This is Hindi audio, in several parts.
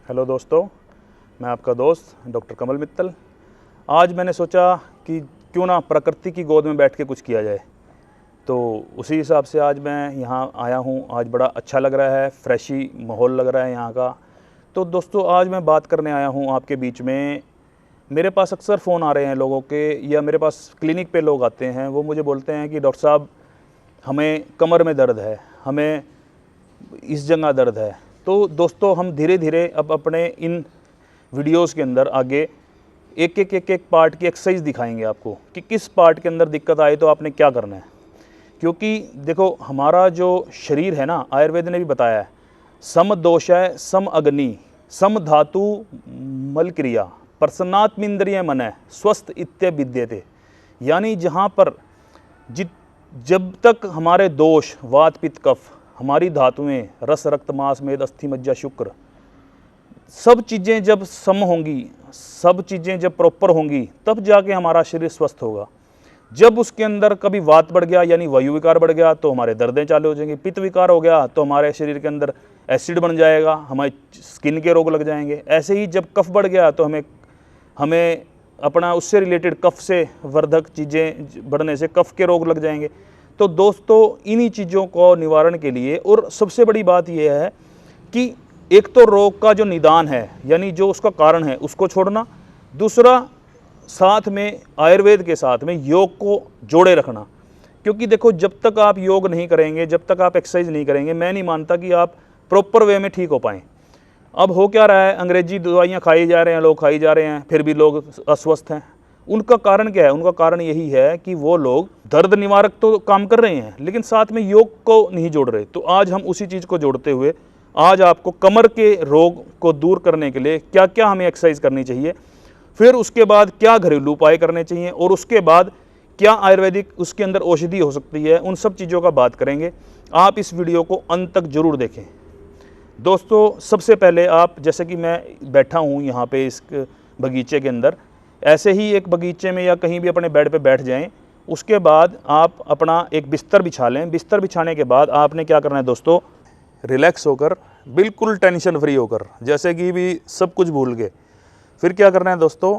हेलो दोस्तों, मैं आपका दोस्त डॉक्टर कमल मित्तल। आज मैंने सोचा कि क्यों ना प्रकृति की गोद में बैठ के कुछ किया जाए, तो उसी हिसाब से आज मैं यहाँ आया हूँ। आज बड़ा अच्छा लग रहा है, फ्रेशी माहौल लग रहा है यहाँ का। तो दोस्तों, आज मैं बात करने आया हूँ आपके बीच में। मेरे पास अक्सर फ़ोन आ रहे हैं लोगों के, या मेरे पास क्लिनिक पे लोग आते हैं, वो मुझे बोलते हैं कि डॉक्टर साहब हमें कमर में दर्द है, हमें इस जगह दर्द है। तो दोस्तों, हम धीरे धीरे अब अपने इन वीडियोस के अंदर आगे एक पार्ट की एक्सरसाइज दिखाएंगे आपको कि किस पार्ट के अंदर दिक्कत आए तो आपने क्या करना है। क्योंकि देखो, हमारा जो शरीर है ना, आयुर्वेद ने भी बताया है, सम दोष है, सम अग्नि, सम धातु मल क्रिया, प्रसन्नात्मिंद्रिय मन है, स्वस्थ इत्य विद्यते। यानी जहाँ पर जब तक हमारे दोष वात पित्त कफ, हमारी धातुएं रस रक्त मांस मेद अस्थि मज्जा शुक्र, सब चीज़ें जब सम होंगी, सब चीज़ें जब प्रॉपर होंगी, तब जाके हमारा शरीर स्वस्थ होगा। जब उसके अंदर कभी वात बढ़ गया यानी वायु विकार बढ़ गया तो हमारे दर्दें चालू हो जाएंगी, पित्त विकार हो गया तो हमारे शरीर के अंदर एसिड बन जाएगा, हमारे स्किन के रोग लग जाएंगे। ऐसे ही जब कफ बढ़ गया तो हमें अपना उससे रिलेटेड कफ से वर्धक चीज़ें बढ़ने से कफ के रोग लग जाएंगे। तो दोस्तों, इन्हीं चीज़ों को निवारण के लिए, और सबसे बड़ी बात यह है कि एक तो रोग का जो निदान है यानी जो उसका कारण है उसको छोड़ना, दूसरा साथ में आयुर्वेद के साथ में योग को जोड़े रखना। क्योंकि देखो, जब तक आप योग नहीं करेंगे, जब तक आप एक्सरसाइज नहीं करेंगे, मैं नहीं मानता कि आप प्रॉपर वे में ठीक हो पाएँ। अब हो क्या रहा है, अंग्रेजी दवाइयाँ खाई जा रहे हैं, लोग खाई जा रहे हैं, फिर भी लोग अस्वस्थ हैं। उनका कारण क्या है? उनका कारण यही है कि वो लोग दर्द निवारक तो काम कर रहे हैं लेकिन साथ में योग को नहीं जोड़ रहे। तो आज हम उसी चीज़ को जोड़ते हुए आज आपको कमर के रोग को दूर करने के लिए क्या क्या हमें एक्सरसाइज करनी चाहिए, फिर उसके बाद क्या घरेलू उपाय करने चाहिए, और उसके बाद क्या आयुर्वेदिक उसके अंदर औषधि हो सकती है, उन सब चीज़ों का बात करेंगे। आप इस वीडियो को अंत तक जरूर देखें। दोस्तों, सबसे पहले आप, जैसे कि मैं बैठा हूँ यहाँ पे इस बगीचे के अंदर, ऐसे ही एक बगीचे में या कहीं भी अपने बेड पे बैठ जाएं। उसके बाद आप अपना एक बिस्तर बिछा लें। बिस्तर बिछाने के बाद आपने क्या करना है दोस्तों, रिलैक्स होकर, बिल्कुल टेंशन फ्री होकर, जैसे कि भी सब कुछ भूल गए। फिर क्या करना है दोस्तों,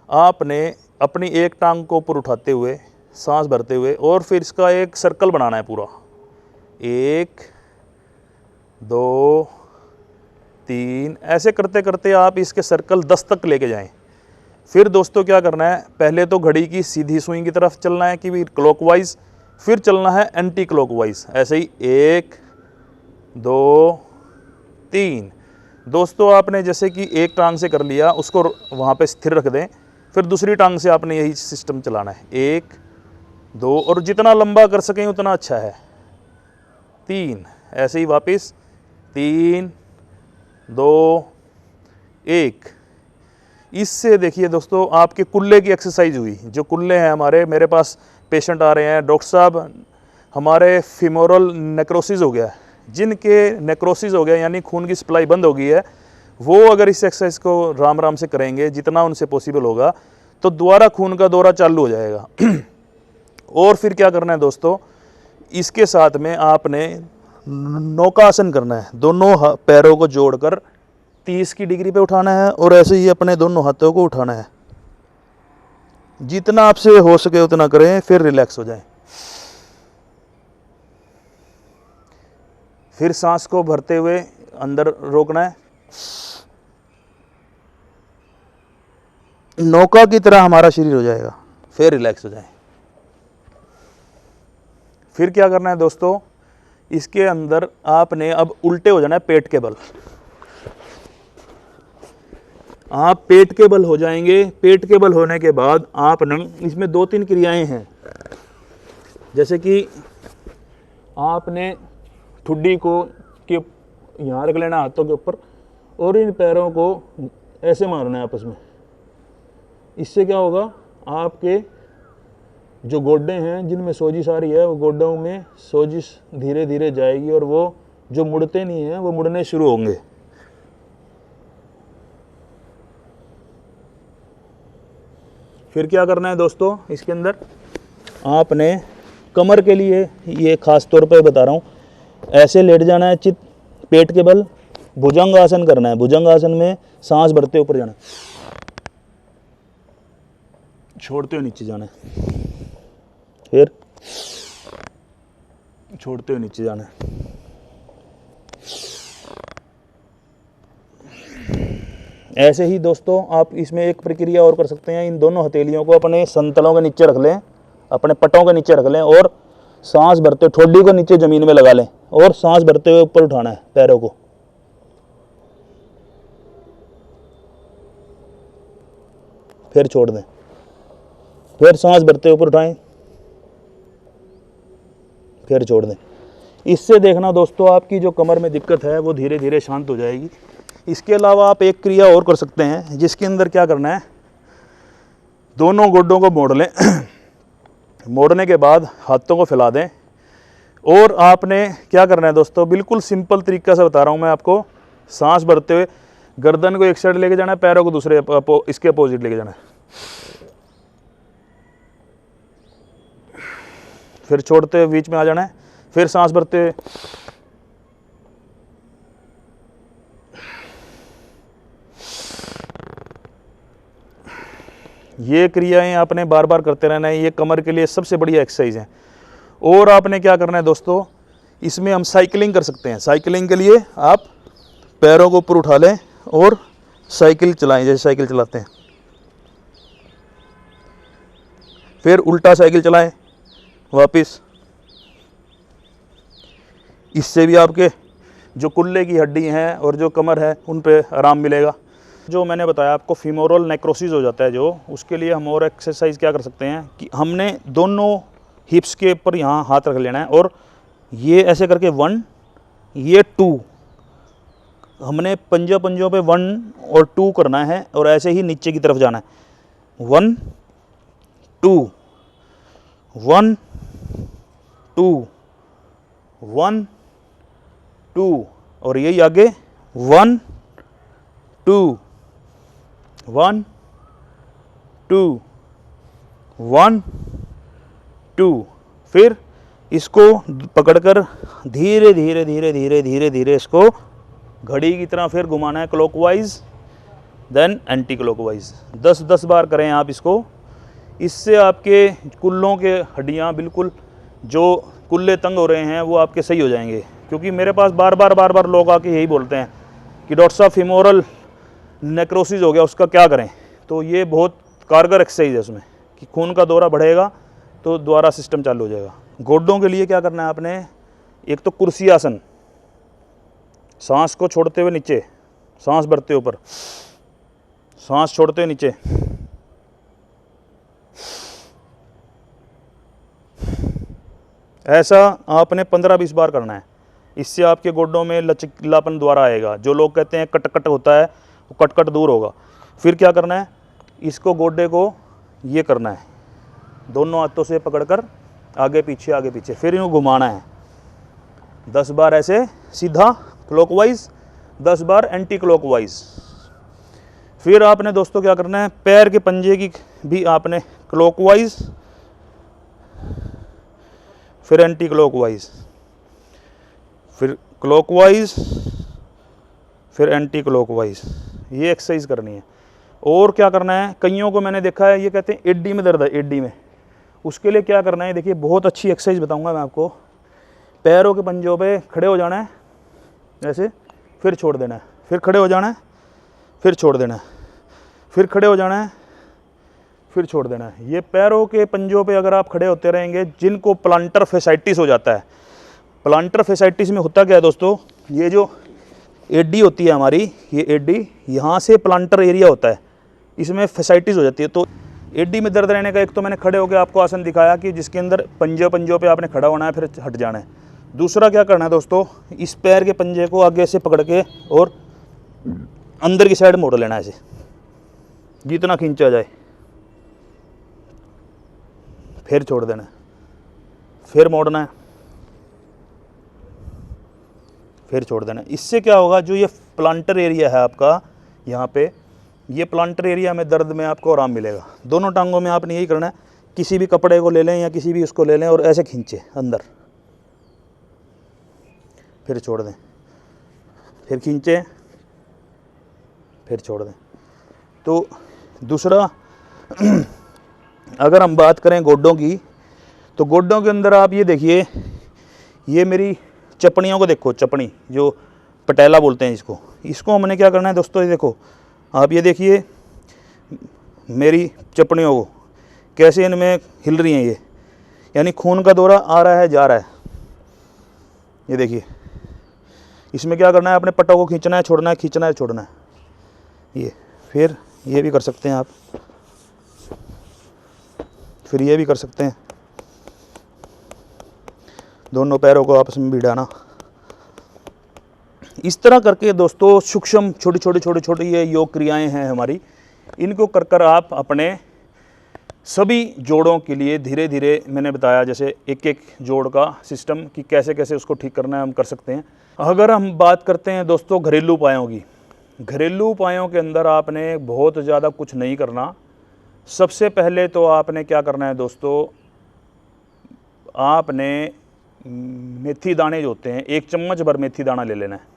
आपने अपनी एक टांग को ऊपर उठाते हुए सांस भरते हुए, और फिर इसका एक सर्कल बनाना है पूरा। 1 2 3 ऐसे करते करते आप इसके सर्कल 10 तक लेके जाएं। फिर दोस्तों क्या करना है, पहले तो घड़ी की सीधी सुई की तरफ चलना है कि भी क्लॉकवाइज, फिर चलना है एंटी क्लॉकवाइज। ऐसे ही 1 2 3। दोस्तों, आपने जैसे कि एक टांग से कर लिया, उसको वहाँ पे स्थिर रख दें। फिर दूसरी टांग से आपने यही सिस्टम चलाना है, 1 2, और जितना लंबा कर सकें उतना अच्छा है, 3। ऐसे ही वापस 3 2 1। इससे देखिए दोस्तों, आपके कुल्ले की एक्सरसाइज हुई। जो कुल्ले हैं हमारे, मेरे पास पेशेंट आ रहे हैं, डॉक्टर साहब हमारे फीमोरल नेक्रोसिस हो गया है, जिनके नेक्रोसिस हो गया यानी खून की सप्लाई बंद हो गई है, वो अगर इस एक्सरसाइज को राम राम से करेंगे, जितना उनसे पॉसिबल होगा, तो दोबारा खून का दौरा चालू हो जाएगा। और फिर क्या करना है दोस्तों, इसके साथ में आपने नौकासन करना है। दोनों पैरों को जोड़कर 30 की डिग्री पे उठाना है, और ऐसे ही अपने दोनों हाथों को उठाना है। जितना आपसे हो सके उतना करें, फिर रिलैक्स हो जाएं। फिर सांस को भरते हुए अंदर रोकना है। नौका की तरह हमारा शरीर हो जाएगा, फिर रिलैक्स हो जाए। फिर क्या करना है दोस्तों, इसके अंदर आपने अब उल्टे हो जाना है पेट के बल। आप पेट के बल हो जाएंगे। पेट के बल होने के बाद आपने इसमें 2-3 क्रियाएं हैं, जैसे कि आपने ठुड्डी को के यहाँ रख लेना हाथों के ऊपर, और इन पैरों को ऐसे मारना है आपस में। इससे क्या होगा, आपके जो गोड्डे हैं जिनमें सोजिश आ रही है, वो गोड्डों में सोजिश धीरे धीरे जाएगी, और वो जो मुड़ते नहीं हैं वो मुड़ने शुरू होंगे। फिर क्या करना है दोस्तों, इसके अंदर आपने कमर के लिए ये खास तौर पे बता रहा हूँ, ऐसे लेट जाना है चित पेट के बल, भुजंग आसन करना है। भुजंग आसन में सांस भरते ऊपर जाना है, छोड़ते हुए नीचे जाना है, फिर छोड़ते हुए नीचे जाना है। ऐसे ही दोस्तों आप इसमें एक प्रक्रिया और कर सकते हैं। इन दोनों हथेलियों को अपने संतलों के नीचे रख लें, अपने पटों के नीचे रख लें और सांस भरते ठोडी को नीचे जमीन में लगा लें और सांस भरते हुए ऊपर उठाना है पैरों को। फिर छोड़ दें, फिर सांस भरते हुए ऊपर उठाएं, फिर छोड़ दें। इससे देखना दोस्तों आपकी जो कमर में दिक्कत है वो धीरे धीरे शांत हो जाएगी। इसके अलावा आप एक क्रिया और कर सकते हैं जिसके अंदर क्या करना है, दोनों गोड्डों को मोड़ लें। मोड़ने के बाद हाथों को फैला दें और आपने क्या करना है दोस्तों, बिल्कुल सिंपल तरीका से बता रहा हूँ मैं आपको। सांस भरते हुए गर्दन को एक साइड लेके जाना है, पैरों को दूसरे इसके अपोजिट लेके जाना है, फिर छोड़ते हुए बीच में आ जाना है, फिर सांस भरते हुए ये क्रियाएं आपने बार बार करते रहना है। ये कमर के लिए सबसे बढ़िया एक्सरसाइज है। और आपने क्या करना है दोस्तों, इसमें हम साइकिलिंग कर सकते हैं। साइकिलिंग के लिए आप पैरों को ऊपर उठा लें और साइकिल चलाएं, जैसे साइकिल चलाते हैं, फिर उल्टा साइकिल चलाएं वापस। इससे भी आपके जो कुल्ले की हड्डी हैं और जो कमर है उन पे आराम मिलेगा। जो मैंने बताया आपको फीमोरल नेक्रोसिस हो जाता है जो, उसके लिए हम और एक्सरसाइज क्या कर सकते हैं कि हमने दोनों हिप्स के ऊपर यहाँ हाथ रख लेना है और ये ऐसे करके 1 ये 2, हमने पंजों पे 1 और 2 करना है और ऐसे ही नीचे की तरफ जाना है। 1 2 1 2 1 2 और यही आगे 1 2 1 2 1 2। फिर इसको पकड़कर धीरे धीरे धीरे धीरे धीरे धीरे इसको घड़ी की तरह फिर घुमाना है, क्लॉकवाइज देन एंटी क्लॉकवाइज। 10-10 बार करें आप इसको। इससे आपके कुल्लों के हड्डियां बिल्कुल, जो कुल्ले तंग हो रहे हैं वो आपके सही हो जाएंगे। क्योंकि मेरे पास बार बार लोग आके यही बोलते हैं कि डॉक्टर साहब फीमोरल नेक्रोसिस हो गया, उसका क्या करें। तो ये बहुत कारगर एक्सरसाइज है उसमें कि खून का दौरा बढ़ेगा तो दोबारा सिस्टम चालू हो जाएगा। गोड्डों के लिए क्या करना है आपने, एक तो कुर्सी आसन, सांस को छोड़ते हुए नीचे, सांस भरते ऊपर, सांस छोड़ते हुए नीचे, ऐसा आपने 15-20 बार करना है। इससे आपके गोड्डों में लचीलापन द्वारा आएगा। जो लोग कहते हैं कट होता है वो कट दूर होगा। फिर क्या करना है, इसको गोड्डे को ये करना है, दोनों हाथों से पकड़कर आगे पीछे, फिर इनको घुमाना है 10 बार ऐसे सीधा क्लॉकवाइज, 10 बार एंटी क्लॉकवाइज। फिर आपने दोस्तों क्या करना है, पैर के पंजे की भी आपने क्लॉकवाइज, फिर एंटी क्लॉकवाइज, फिर क्लॉकवाइज, फिर एंटी क्लॉकवाइज। ये एक्सरसाइज करनी है। और क्या करना है, कईयों को मैंने देखा है ये कहते हैं एडी में दर्द है, एडी में, उसके लिए क्या करना है, देखिए बहुत अच्छी एक्सरसाइज बताऊंगा मैं आपको। पैरों के पंजों पे खड़े हो जाना है ऐसे, फिर छोड़ देना है, फिर खड़े हो जाना है, फिर छोड़ देना है, फिर खड़े हो जाना है, फिर छोड़ देना है। ये पैरों के पंजों पे अगर आप खड़े होते रहेंगे, जिनको प्लांटर फेसाइटिस हो जाता है, प्लांटर फेसाइटिस में होता क्या है दोस्तों, ये जो एडी होती है हमारी, ये एडी यहाँ से प्लांटर एरिया होता है, इसमें फेसाइटिस हो जाती है। तो एडी में दर्द रहने का एक तो मैंने खड़े होकर आपको आसन दिखाया कि जिसके अंदर पंजों पे आपने खड़ा होना है, फिर हट जाना है। दूसरा क्या करना है दोस्तों, इस पैर के पंजे को आगे से पकड़ के और अंदर की साइड मोड़ लेना है ऐसे, जितना खींचा जाए, फिर छोड़ देना है, फिर मोड़ना है, फिर छोड़ देना है। इससे क्या होगा, जो ये प्लांटर एरिया है आपका यहाँ पे, ये प्लांटर एरिया में दर्द में आपको आराम मिलेगा। दोनों टांगों में आपने यही करना है, किसी भी कपड़े को ले लें या किसी भी उसको ले लें और ऐसे खींचे अंदर, फिर छोड़ दें, फिर खींचें, फिर छोड़ दें। तो दूसरा अगर हम बात करें गोड्डों की, तो गोड्डों के अंदर आप ये देखिए, ये मेरी चपड़ियों को देखो, चपड़ी जो पटेला बोलते हैं इसको, इसको हमने क्या करना है दोस्तों, ये देखो आप, ये देखिए मेरी चपड़ियों को कैसे इनमें हिल रही हैं ये, यानी खून का दौरा आ रहा है जा रहा है। ये देखिए, इसमें क्या करना है, अपने पट्टों को खींचना है, छोड़ना है, खींचना है, छोड़ना है। ये फिर ये भी कर सकते हैं आप, फिर ये भी कर सकते हैं, दोनों पैरों को आपस में भिड़ाना। इस तरह करके दोस्तों सूक्ष्म छोटी छोटी ये योग क्रियाएं हैं हमारी, इनको कर कर आप अपने सभी जोड़ों के लिए धीरे धीरे, मैंने बताया जैसे एक एक जोड़ का सिस्टम कि कैसे कैसे उसको ठीक करना है, हम कर सकते हैं। अगर हम बात करते हैं दोस्तों घरेलू उपायों की, घरेलू उपायों के अंदर आपने बहुत ज़्यादा कुछ नहीं करना। सबसे पहले तो आपने क्या करना है दोस्तों, आपने मेथी दाने जो होते हैं, 1 चम्मच भर मेथी दाना ले लेना है।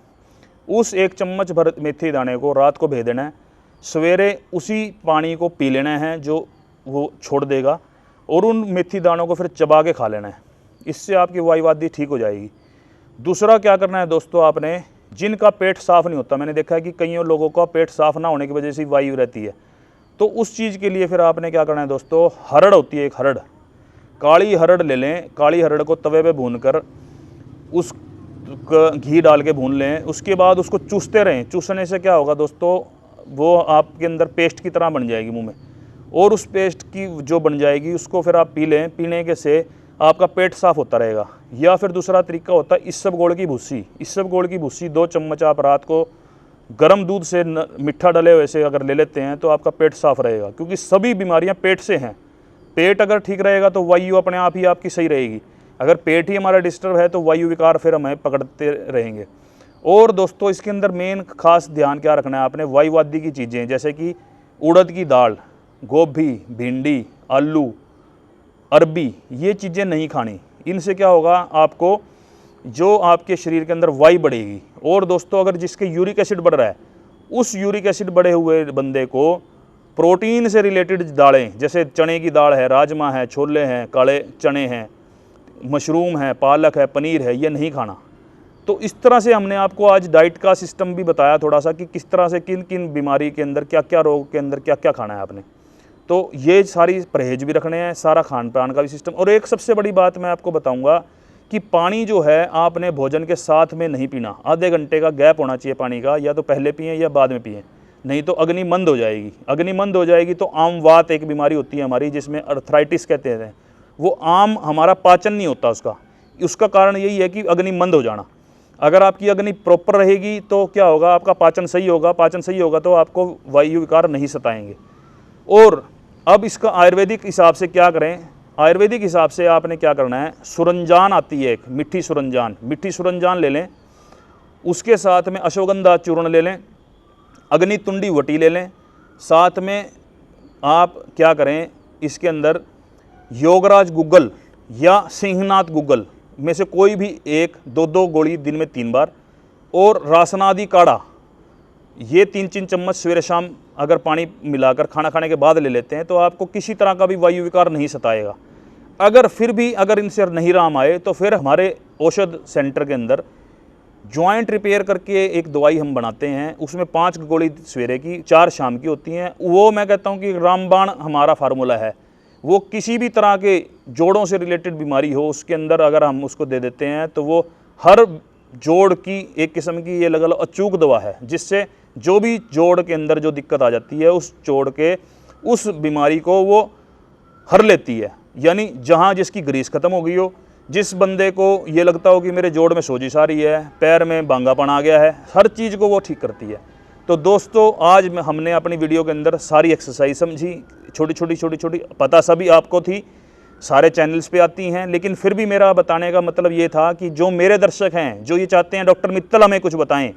उस 1 चम्मच भर मेथी दाने को रात को भे देना है, सवेरे उसी पानी को पी लेना है जो वो छोड़ देगा, और उन मेथी दानों को फिर चबा के खा लेना है। इससे आपकी वायुवादी ठीक हो जाएगी। दूसरा क्या करना है दोस्तों, आपने जिनका पेट साफ़ नहीं होता, मैंने देखा है कि कईयों लोगों का पेट साफ़ ना होने की वजह से वायु रहती है, तो उस चीज़ के लिए फिर आपने क्या करना है दोस्तों, हरड़ होती है एक हरड़, काली हरड़ ले लें। काली हरड़ को तवे पे भून कर उस घी डाल के भून लें, उसके बाद उसको चूसते रहें। चूसने से क्या होगा दोस्तों, वो आपके अंदर पेस्ट की तरह बन जाएगी मुंह में, और उस पेस्ट की जो बन जाएगी उसको फिर आप पी लें। पीने के से आपका पेट साफ़ होता रहेगा। या फिर दूसरा तरीका होता है इसबगोल की भूसी। इसबगोल की भूसी 2 चम्मच आप रात को गर्म दूध से मीठा डले हुए से अगर ले लेते हैं तो आपका पेट साफ़ रहेगा, क्योंकि सभी बीमारियां पेट से हैं। पेट अगर ठीक रहेगा तो वायु अपने आप ही आपकी सही रहेगी। अगर पेट ही हमारा डिस्टर्ब है तो वायु विकार फिर हमें पकड़ते रहेंगे। और दोस्तों इसके अंदर मेन खास ध्यान क्या रखना है आपने, वायुवादी की चीज़ें जैसे कि उड़द की दाल, गोभी, भिंडी, आलू, अरबी, ये चीज़ें नहीं खानी। इनसे क्या होगा, आपको जो आपके शरीर के अंदर वायु बढ़ेगी। और दोस्तों अगर जिसके यूरिक एसिड बढ़ रहा है, उस यूरिक एसिड बढ़े हुए बंदे को प्रोटीन से रिलेटेड दालें, जैसे चने की दाल है, राजमा है, छोले हैं, काले चने हैं, मशरूम है, पालक है, पनीर है, ये नहीं खाना। तो इस तरह से हमने आपको आज डाइट का सिस्टम भी बताया थोड़ा सा कि किस तरह से किन किन बीमारी के अंदर क्या क्या, रोग के अंदर क्या क्या खाना है आपने। तो ये सारी परहेज भी रखने हैं, सारा खान पान का भी सिस्टम। और एक सबसे बड़ी बात मैं आपको बताऊंगा कि पानी जो है आपने भोजन के साथ में नहीं पीना। आधे घंटे का गैप होना चाहिए पानी का, या तो पहले पिएं या बाद में पिएं, नहीं तो अग्नि मंद हो जाएगी। अग्नि मंद हो जाएगी तो आम वात एक बीमारी होती है हमारी, जिसमें अर्थराइटिस कहते हैं। वो आम हमारा पाचन नहीं होता उसका कारण यही है कि अग्नि मंद हो जाना। अगर आपकी अग्नि प्रॉपर रहेगी तो क्या होगा, आपका पाचन सही होगा। पाचन सही होगा तो आपको वायु विकार नहीं सताएंगे। और अब इसका आयुर्वेदिक हिसाब से क्या करें, आयुर्वेदिक हिसाब से आपने क्या करना है, सुरंजान आती है एक मिट्टी सुरंजान, मिट्टी सुरंजान ले लें। उसके साथ में अश्वगंधा चूर्ण ले लें, अग्नि तुंडी वटी ले लें। साथ में आप क्या करें, इसके अंदर योगराज गुग्गल या सिंहनाथ गुग्गल में से कोई भी एक 2-2 गोली दिन में 3 बार, और रासनादि काढ़ा, ये 3-3 चम्मच सवेरे शाम अगर पानी मिलाकर खाना खाने के बाद ले लेते हैं तो आपको किसी तरह का भी वायु विकार नहीं सताएगा। अगर फिर भी अगर इनसे नहीं राम आए तो फिर हमारे औषध सेंटर के अंदर जॉइंट रिपेयर करके एक दवाई हम बनाते हैं, उसमें 5 गोली सवेरे की, 4 शाम की होती हैं। वो मैं कहता हूँ कि रामबाण हमारा फार्मूला है। वो किसी भी तरह के जोड़ों से रिलेटेड बीमारी हो उसके अंदर अगर हम उसको दे देते हैं तो वो हर जोड़ की एक किस्म की ये अलग अलग अचूक दवा है, जिससे जो भी जोड़ के अंदर जो दिक्कत आ जाती है उस जोड़ के उस बीमारी को वो हर लेती है। यानी जहाँ जिसकी ग्रीस खत्म हो गई हो, जिस बंदे को ये लगता हो कि मेरे जोड़ में सोजिश आ रही है, पैर में बांगापन आ गया है, हर चीज़ को वो ठीक करती है। तो दोस्तों आज हमने अपनी वीडियो के अंदर सारी एक्सरसाइज समझी, छोटी छोटी पता सभी आपको थी, सारे चैनल्स पे आती हैं, लेकिन फिर भी मेरा बताने का मतलब ये था कि जो मेरे दर्शक हैं जो ये चाहते हैं डॉक्टर मित्तल हमें कुछ बताएं,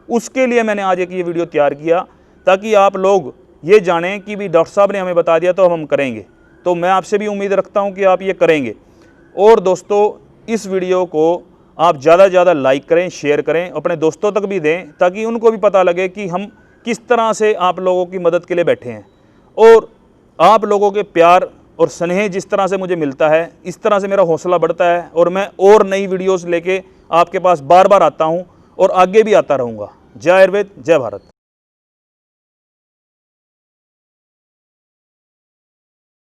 उसके लिए मैंने आज एक ये वीडियो तैयार किया ताकि आप लोग ये जानें कि भी डॉक्टर साहब ने हमें बता दिया तो हम करेंगे। तो मैं आपसे भी उम्मीद रखता हूँ कि आप ये करेंगे। और दोस्तों इस वीडियो को आप ज़्यादा से ज़्यादा लाइक करें, शेयर करें, अपने दोस्तों तक भी दें, ताकि उनको भी पता लगे कि हम किस तरह से आप लोगों की मदद के लिए बैठे हैं। और आप लोगों के प्यार और स्नेह जिस तरह से मुझे मिलता है, इस तरह से मेरा हौसला बढ़ता है और मैं और नई वीडियोस लेके आपके पास बार बार आता हूं और आगे भी आता रहूँगा। जय आयुर्वेद, जय भारत।